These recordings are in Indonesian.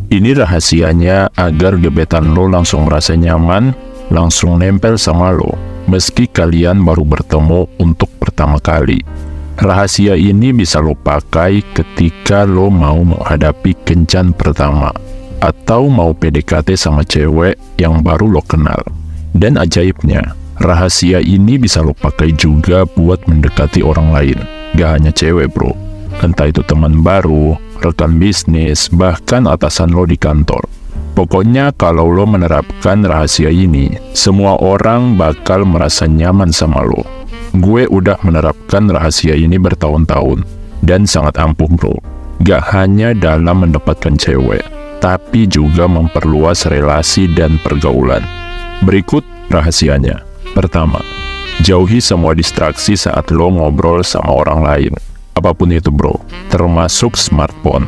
Ini rahasianya agar gebetan lo langsung merasa nyaman, langsung nempel sama lo, meski kalian baru bertemu untuk pertama kali. Rahasia ini bisa lo pakai ketika lo mau menghadapi kencan pertama, atau mau PDKT sama cewek yang baru lo kenal. Dan ajaibnya, rahasia ini bisa lo pakai juga buat mendekati orang lain, gak hanya cewek bro. Entah itu teman baru, rekan bisnis, bahkan atasan lo di kantor. Pokoknya kalau lo menerapkan rahasia ini, semua orang bakal merasa nyaman sama lo. Gue udah menerapkan rahasia ini bertahun-tahun, dan sangat ampuh bro. Gak hanya dalam mendapatkan cewek, tapi juga memperluas relasi dan pergaulan. Berikut rahasianya. Pertama, jauhi semua distraksi saat lo ngobrol sama orang lain. Apapun itu bro, termasuk smartphone.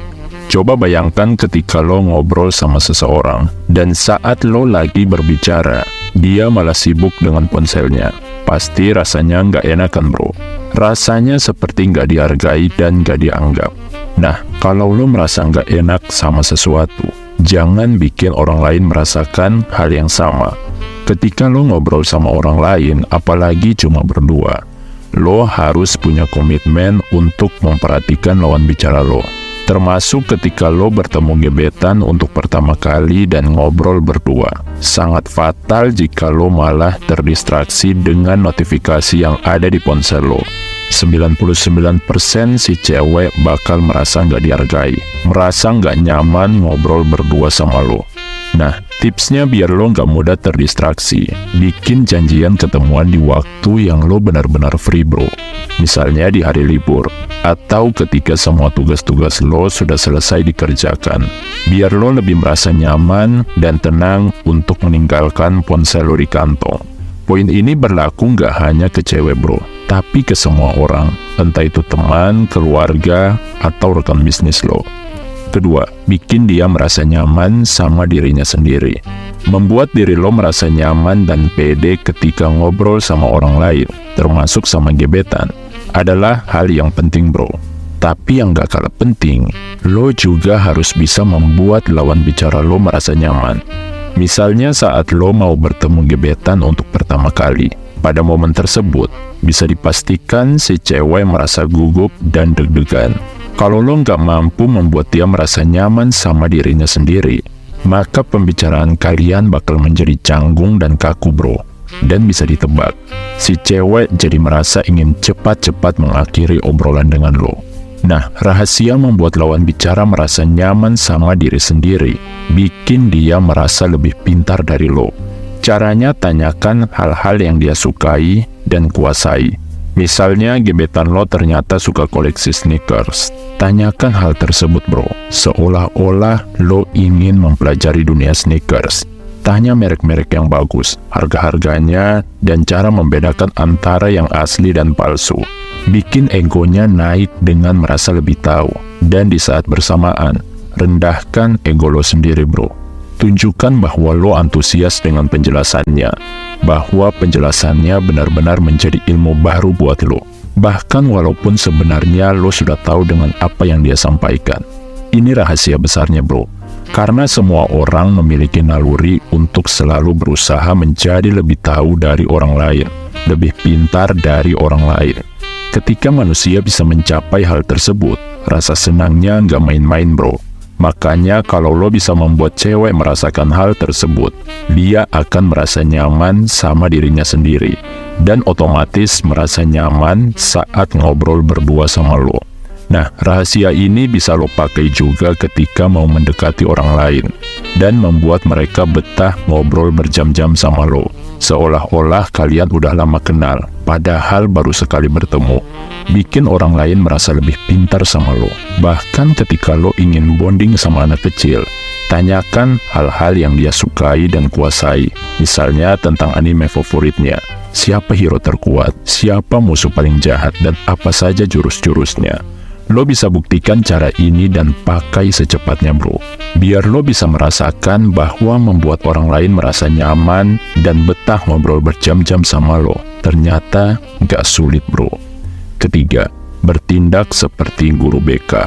Coba bayangkan ketika lo ngobrol sama seseorang, dan saat lo lagi berbicara, dia malah sibuk dengan ponselnya. Pasti rasanya nggak enak kan bro? Rasanya seperti nggak dihargai dan nggak dianggap. Nah, kalau lo merasa nggak enak sama sesuatu, jangan bikin orang lain merasakan hal yang sama. Ketika lo ngobrol sama orang lain, apalagi cuma berdua, lo harus punya komitmen untuk memperhatikan lawan bicara lo. Termasuk ketika lo bertemu gebetan untuk pertama kali dan ngobrol berdua. Sangat fatal jika lo malah terdistraksi dengan notifikasi yang ada di ponsel lo. 99% si cewek bakal merasa nggak dihargai, merasa nggak nyaman ngobrol berdua sama lo. Nah, tipsnya biar lo nggak mudah terdistraksi, bikin janjian ketemuan di waktu yang lo benar-benar free bro. Misalnya di hari libur, atau ketika semua tugas-tugas lo sudah selesai dikerjakan. Biar lo lebih merasa nyaman dan tenang untuk meninggalkan ponsel lo di kantong. Poin ini berlaku nggak hanya ke cewek bro, tapi ke semua orang, entah itu teman, keluarga, atau rekan bisnis lo. Kedua, bikin dia merasa nyaman sama dirinya sendiri. Membuat diri lo merasa nyaman dan pede ketika ngobrol sama orang lain, termasuk sama gebetan, adalah hal yang penting bro. Tapi yang gak kalah penting, lo juga harus bisa membuat lawan bicara lo merasa nyaman. Misalnya saat lo mau bertemu gebetan untuk pertama kali, pada momen tersebut, bisa dipastikan si cewek merasa gugup dan deg-degan. Kalau lo nggak mampu membuat dia merasa nyaman sama dirinya sendiri, maka pembicaraan kalian bakal menjadi canggung dan kaku bro. Dan bisa ditebak, si cewek jadi merasa ingin cepat-cepat mengakhiri obrolan dengan lo. Nah, rahasia membuat lawan bicara merasa nyaman sama diri sendiri, bikin dia merasa lebih pintar dari lo. Caranya tanyakan hal-hal yang dia sukai dan kuasai. Misalnya gebetan lo ternyata suka koleksi sneakers. Tanyakan hal tersebut bro, seolah-olah lo ingin mempelajari dunia sneakers. Tanya merek-merek yang bagus, harga-harganya, dan cara membedakan antara yang asli dan palsu. Bikin egonya naik dengan merasa lebih tahu. Dan di saat bersamaan, rendahkan ego lo sendiri bro. Tunjukkan bahwa lo antusias dengan penjelasannya, bahwa penjelasannya benar-benar menjadi ilmu baru buat lo. Bahkan walaupun sebenarnya lo sudah tahu dengan apa yang dia sampaikan. Ini rahasia besarnya bro, karena semua orang memiliki naluri untuk selalu berusaha menjadi lebih tahu dari orang lain, lebih pintar dari orang lain. Ketika manusia bisa mencapai hal tersebut, rasa senangnya nggak main-main bro. Makanya kalau lo bisa membuat cewek merasakan hal tersebut, dia akan merasa nyaman sama dirinya sendiri, dan otomatis merasa nyaman saat ngobrol berdua sama lo. Nah, rahasia ini bisa lo pakai juga ketika mau mendekati orang lain, dan membuat mereka betah ngobrol berjam-jam sama lo. Seolah-olah kalian udah lama kenal, padahal baru sekali bertemu. Bikin orang lain merasa lebih pintar sama lo. Bahkan ketika lo ingin bonding sama anak kecil, tanyakan hal-hal yang dia sukai dan kuasai. Misalnya tentang anime favoritnya, siapa hero terkuat, siapa musuh paling jahat, dan apa saja jurus-jurusnya. Lo bisa buktikan cara ini dan pakai secepatnya bro. Biar lo bisa merasakan bahwa membuat orang lain merasa nyaman dan betah ngobrol berjam-jam sama lo. Ternyata nggak sulit bro. Ketiga, bertindak seperti guru BK.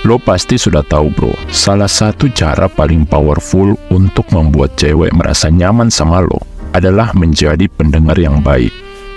Lo pasti sudah tahu bro, salah satu cara paling powerful untuk membuat cewek merasa nyaman sama lo adalah menjadi pendengar yang baik.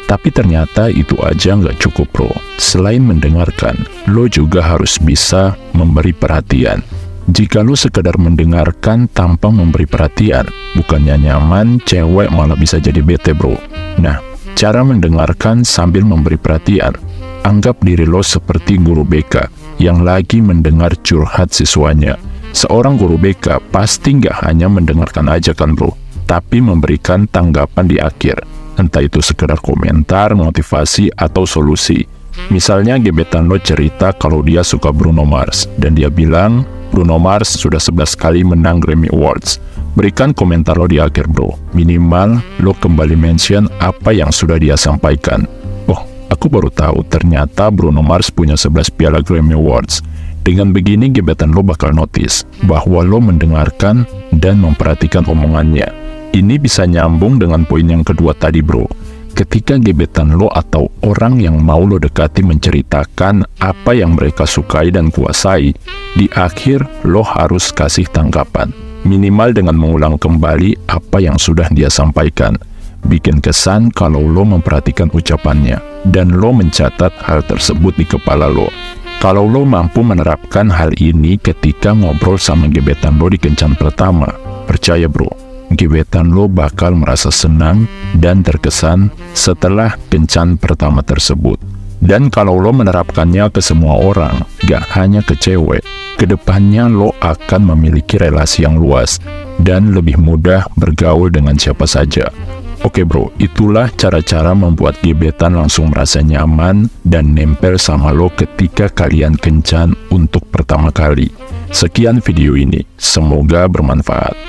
Tapi ternyata itu aja nggak cukup bro. Selain mendengarkan, lo juga harus bisa memberi perhatian. Jika lo sekedar mendengarkan tanpa memberi perhatian, bukannya nyaman, cewek malah bisa jadi bete bro. Nah, cara mendengarkan sambil memberi perhatian, anggap diri lo seperti guru BK yang lagi mendengar curhat siswanya. Seorang guru BK pasti nggak hanya mendengarkan aja kan bro, tapi memberikan tanggapan di akhir. Entah itu sekedar komentar, motivasi, atau solusi. Misalnya gebetan lo cerita kalau dia suka Bruno Mars, dan dia bilang, Bruno Mars sudah 11 kali menang Grammy Awards. Berikan komentar lo di akhir bro. Minimal lo kembali mention apa yang sudah dia sampaikan. Oh, aku baru tahu ternyata Bruno Mars punya 11 piala Grammy Awards. Dengan begini gebetan lo bakal notice bahwa lo mendengarkan dan memperhatikan omongannya. Ini bisa nyambung dengan poin yang kedua tadi bro. Ketika gebetan lo atau orang yang mau lo dekati menceritakan apa yang mereka sukai dan kuasai, di akhir lo harus kasih tanggapan. Minimal dengan mengulang kembali apa yang sudah dia sampaikan. Bikin kesan kalau lo memperhatikan ucapannya, dan lo mencatat hal tersebut di kepala lo. Kalau lo mampu menerapkan hal ini ketika ngobrol sama gebetan lo di kencan pertama, percaya bro, gebetan lo bakal merasa senang dan terkesan setelah kencan pertama tersebut. Dan kalau lo menerapkannya ke semua orang, gak hanya ke cewek, kedepannya lo akan memiliki relasi yang luas dan lebih mudah bergaul dengan siapa saja. Oke bro, itulah cara-cara membuat gebetan langsung merasa nyaman dan nempel sama lo ketika kalian kencan untuk pertama kali. Sekian video ini, semoga bermanfaat.